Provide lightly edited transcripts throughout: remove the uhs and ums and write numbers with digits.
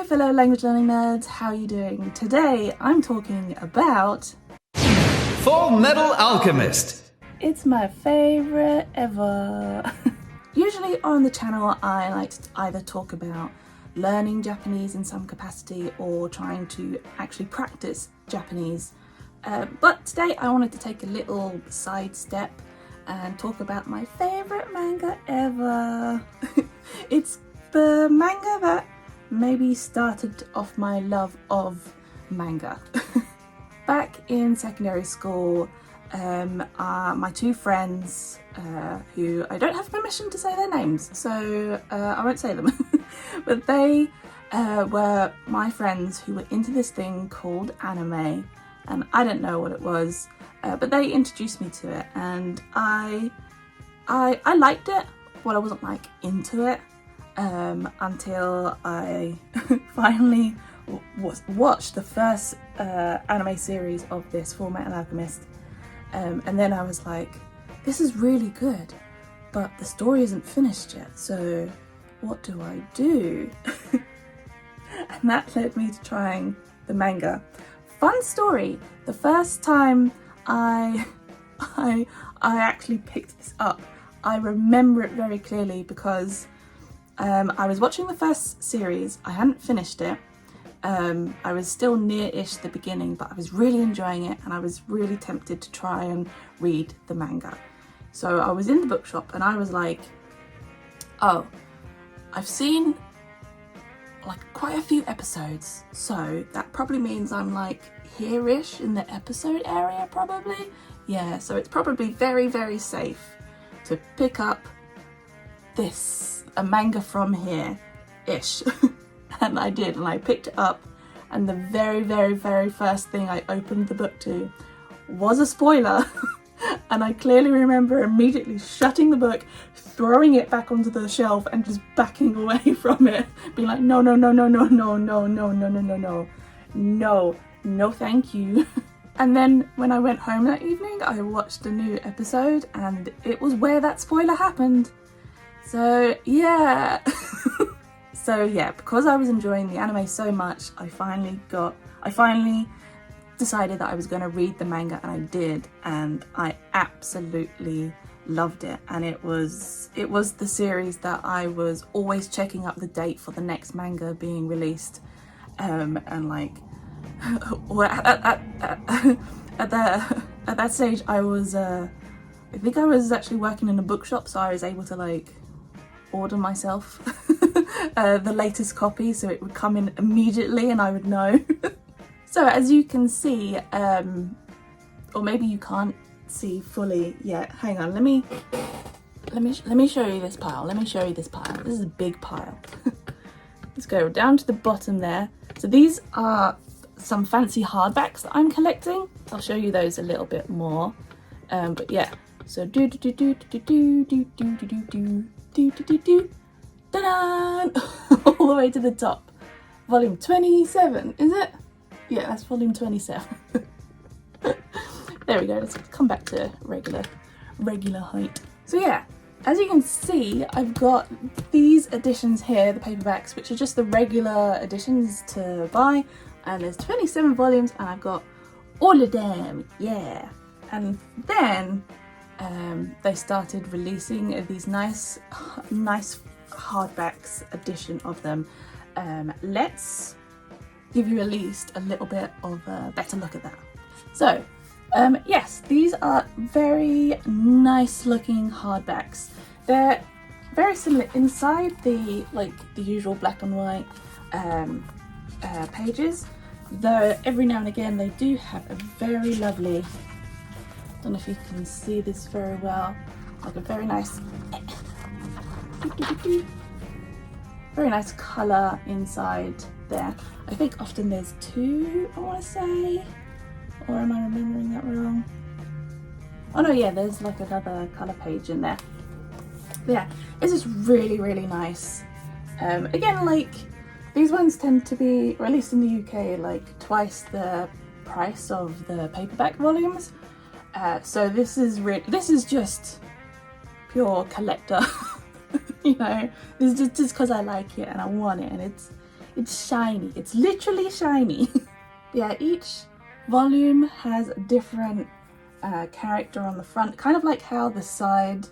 fellow language learning nerds, how are you doing? Today I'm talking about Fullmetal Alchemist. It's my favourite ever. Usually on the channel I like to either talk about learning Japanese in some capacity or trying to actually practice Japanese. But today I wanted to take a little sidestep and talk about my favourite manga ever. It's the manga that maybe started off my love of manga. Back in secondary school, my two friends, who I don't have permission to say their names, so I won't say them, but they were my friends who were into this thing called anime, and I didn't know what it was, but they introduced me to it, and I liked it, but I wasn't like into it until I finally watched the first anime series of this Fullmetal Alchemist, and then I was like, this is really good, but the story isn't finished yet, so what do I do? And that led me to trying the manga. Fun story, the first time I actually picked this up, I remember it very clearly because I was watching the first series, I hadn't finished it, I was still near-ish the beginning, but I was really enjoying it and I was really tempted to try and read the manga. So I was in the bookshop and I was like, oh, I've seen like quite a few episodes, so that probably means I'm like here-ish in the episode area probably. Yeah, so it's probably very, very safe to pick up a manga from here-ish. And I did, and I picked it up, and the very, very, very first thing I opened the book to was a spoiler. And I clearly remember immediately shutting the book, throwing it back onto the shelf and just backing away from it, being like, no, no, no, no, no, no, no, no, no, no, no, no, no, no, thank you. And then when I went home that evening, I watched a new episode and it was where that spoiler happened. So yeah. So yeah, because I was enjoying the anime so much, I finally decided that I was going to read the manga, and I did, and I absolutely loved it. And it was the series that I was always checking up the date for the next manga being released, and like at that stage I was I think I was actually working in a bookshop, so I was able to like order myself the latest copy, so it would come in immediately and I would know. So as you can see, or maybe you can't see fully yet. Hang on, let me show you this pile. Let me show you this pile. This is a big pile. Let's go down to the bottom there. So these are some fancy hardbacks that I'm collecting. I'll show you those a little bit more. But yeah, so ta-da! All the way to the top. Volume 27, is it? Yeah, that's volume 27. There we go, let's come back to regular height. So yeah, as you can see, I've got these editions here, the paperbacks, which are just the regular editions to buy, and there's 27 volumes and I've got all of them, yeah. And then they started releasing these nice hardbacks edition of them. Let's give you at least a little bit of a better look at that. So yes, these are very nice looking hardbacks. They're very similar inside, the usual black and white pages, though every now and again they do have a very lovely, I don't know if you can see this very well, like a very nice colour inside there. I think often there's two, I want to say, or am I remembering that wrong? Oh no, yeah, there's like another colour page in there. But yeah, it's just really, really nice. Again, like these ones tend to be, or at least in the UK, like twice the price of the paperback volumes. So this is just pure collector. You know, this is just because I like it and I want it, and It's shiny. It's literally shiny. Yeah, each volume has a different character on the front, kind of like how the side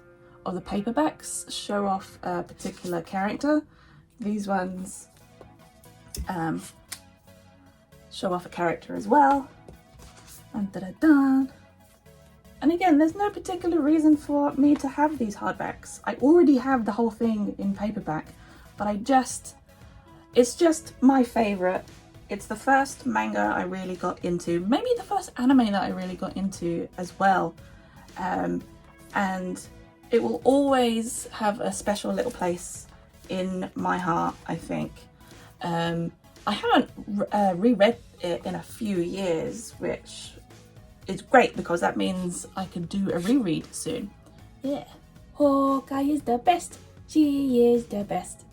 of the paperbacks show off a particular character. These ones show off a character as well. Dun, dun, dun, dun. And again, there's no particular reason for me to have these hardbacks. I already have the whole thing in paperback, but it's just my favourite. It's the first manga I really got into, maybe the first anime that I really got into as well. And it will always have a special little place in my heart, I think. I haven't reread it in a few years, which is great because that means I could do a reread soon. Yeah. Hawkeye is the best. She is the best.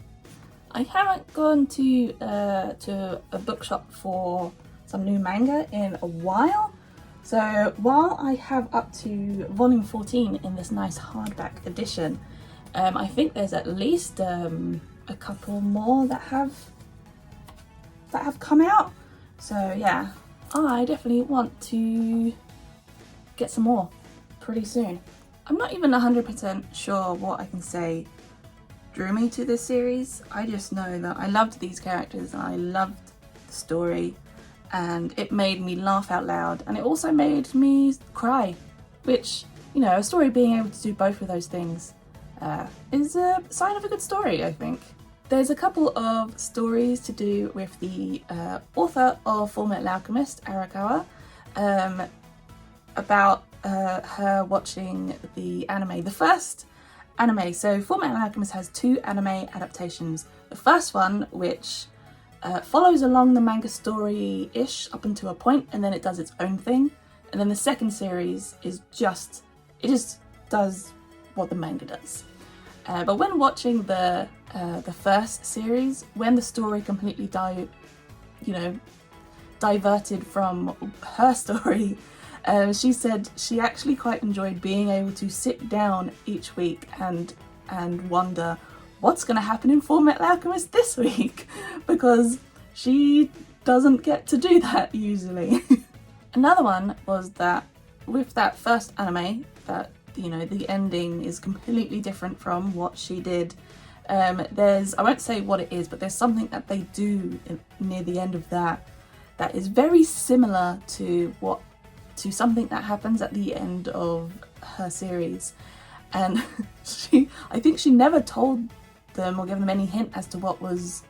I haven't gone to a bookshop for some new manga in a while. So while I have up to volume 14 in this nice hardback edition, I think there's at least a couple more that have come out. So yeah, I definitely want to get some more pretty soon. I'm not even 100% sure what I can say drew me to this series. I just know that I loved these characters and I loved the story, and it made me laugh out loud, and it also made me cry, which, you know, a story being able to do both of those things is a sign of a good story, I think. There's a couple of stories to do with the author of Fullmetal Alchemist, Arakawa, about her watching the anime. The first anime, so Fullmetal Alchemist has 2 anime adaptations. The first one, which follows along the manga story-ish up until a point, and then it does its own thing. And then the second series is just does what the manga does. But when watching the first series, when the story completely diverted from her story, she said she actually quite enjoyed being able to sit down each week and wonder what's going to happen in Fullmetal Alchemist this week, because she doesn't get to do that usually. Another one was that with that first anime, that, you know, the ending is completely different from what she did. There's, I won't say what it is, but there's something that they do near the end of that is very similar to something that happens at the end of her series. And I think she never told them or gave them any hint as to what was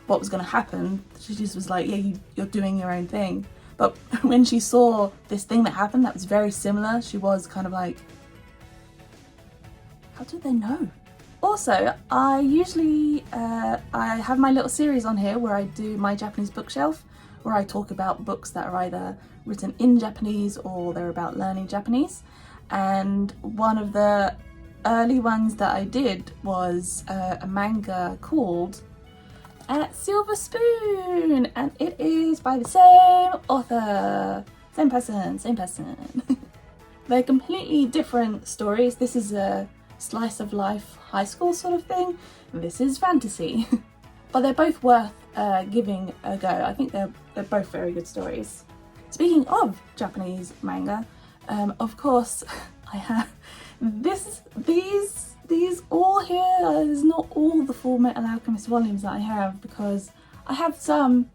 going to happen. She just was like, yeah, you're doing your own thing. But when she saw this thing that happened that was very similar, she was kind of like, how did they know? Also, I usually I have my little series on here where I do my Japanese bookshelf, where I talk about books that are either written in Japanese or they're about learning Japanese. And one of the early ones that I did was a manga called Silver Spoon, and it is by the same author, same person. They're completely different stories. This is a slice of life high school sort of thing, this is fantasy. But they're both worth giving a go. I think they're both very good stories. Speaking of Japanese manga, of course I have these all here is not all the Fullmetal Alchemist volumes that I have, because I have some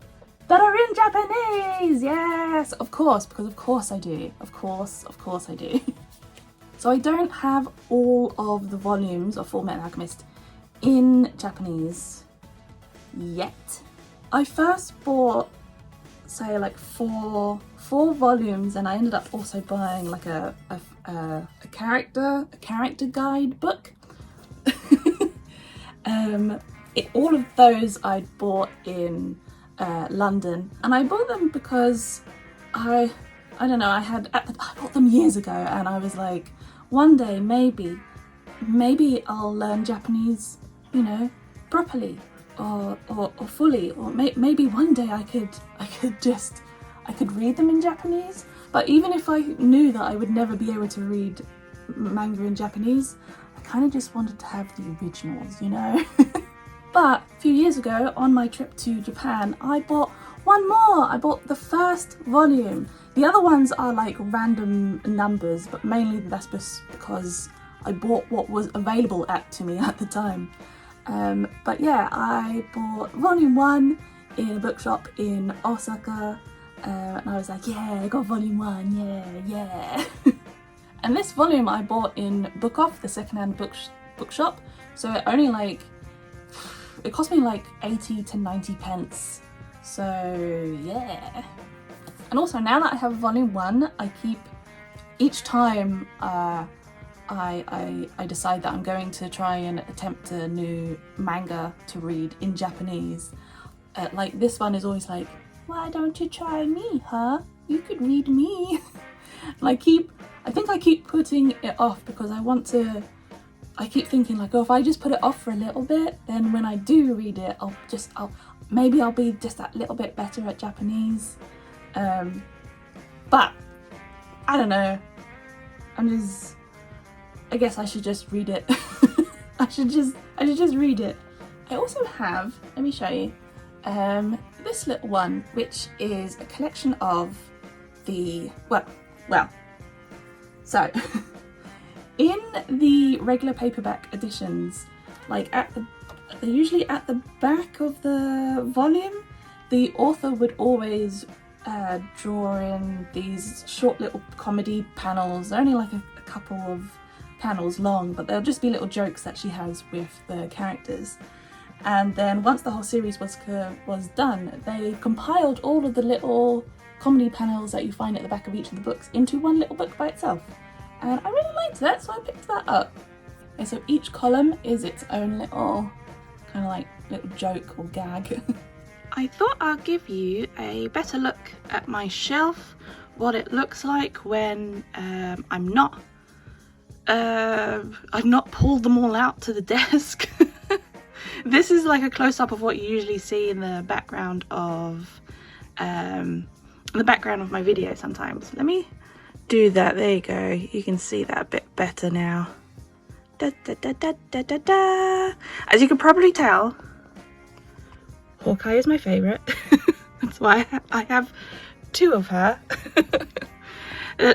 that are in Japanese. Yes, of course, because of course I do. Of course I do. So I don't have all of the volumes of Fullmetal Alchemist in Japanese yet. I first bought, say, like four volumes, and I ended up also buying like a character guide book. All of those I bought in London, and I bought them because I don't know, I bought them years ago, and I was like, one day maybe I'll learn Japanese, you know, properly or fully, or maybe one day I could read them in Japanese. But even if I knew that I would never be able to read manga in Japanese, I kind of just wanted to have the originals, you know. But a few years ago on my trip to Japan, I bought one more. I bought the first volume. The other ones are like random numbers, but mainly that's just because I bought what was available to me at the time. But yeah, I bought volume 1 in a bookshop in Osaka, and I was like, yeah, I got volume 1, yeah. And this volume I bought in Book Off, the secondhand bookshop, so it cost me like 80 to 90 pence. So yeah. And also now that I have volume 1, I keep, each time I decide that I'm going to try and attempt a new manga to read in Japanese, like this one is always like, why don't you try me, huh? You could read me. And I think I keep putting it off because I keep thinking like, oh, if I just put it off for a little bit, then when I do read it, maybe I'll be just that little bit better at Japanese. But I don't know. I guess I should just read it. I should just read it. I also have, let me show you, this little one, which is a collection of so in the regular paperback editions, like they're usually at the back of the volume, the author would always draw in these short little comedy panels. They're only like a couple of panels long, but they'll just be little jokes that she has with the characters. And then once the whole series was done, they compiled all of the little comedy panels that you find at the back of each of the books into one little book by itself. And I really liked that, so I picked that up. And so each column is its own little kind of like little joke or gag. I thought I'll give you a better look at my shelf, what it looks like when I've not pulled them all out to the desk. This is like a close-up of what you usually see in the background of my video sometimes. Let me do that. There you go. You can see that a bit better now. Da, da, da, da, da, da, da. As you can probably tell, Hawkeye is my favourite. That's why I have 2 of her.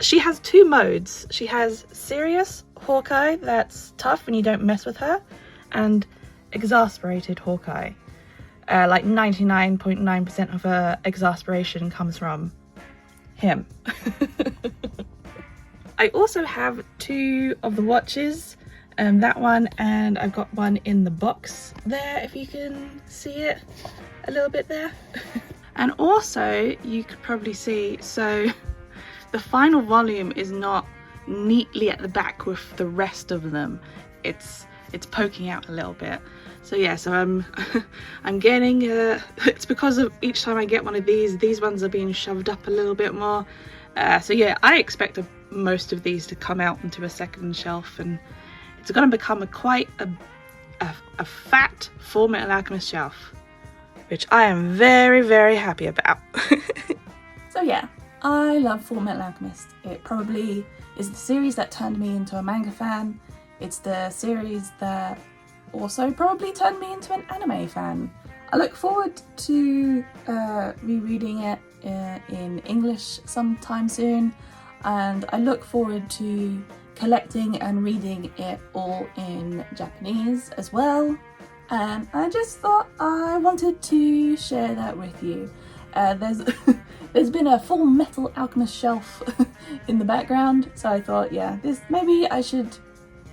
She has 2 modes. She has serious Hawkeye, that's tough and you don't mess with her, and exasperated Hawkeye. Like 99.9% of her exasperation comes from him. I also have 2 of the watches, that one, and I've got one in the box there, if you can see it a little bit there. And also you could probably see, so the final volume is not neatly at the back with the rest of them. It's poking out a little bit. So yeah, so I'm getting it's because of each time I get one of these ones are being shoved up a little bit more. So yeah, I expect most of these to come out into a second shelf, and it's going to become quite a fat Fullmetal Alchemist shelf, which I am very, very happy about. So yeah, I love Fullmetal Alchemist. It probably is the series that turned me into a manga fan. It's the series that also probably turned me into an anime fan. I look forward to rereading it in English sometime soon, and I look forward to collecting and reading it all in Japanese as well. And I just thought I wanted to share that with you. There's been a Fullmetal Alchemist shelf in the background, so I thought, yeah, maybe I should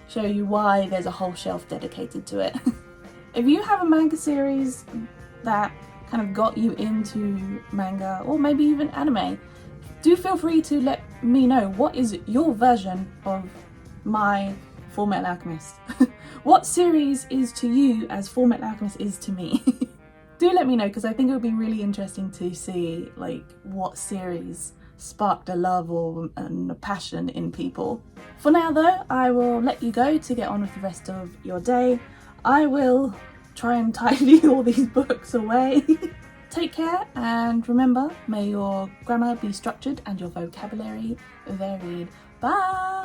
show you why there's a whole shelf dedicated to it. If you have a manga series that kind of got you into manga, or maybe even anime, do feel free to let me know what is your version of my Fullmetal Alchemist. What series is to you as Fullmetal Alchemist is to me? Do let me know, because I think it would be really interesting to see like what series sparked a love or a passion in people. For now though, I will let you go to get on with the rest of your day. I will try and tidy all these books away. Take care, and remember, may your grammar be structured and your vocabulary varied. Bye!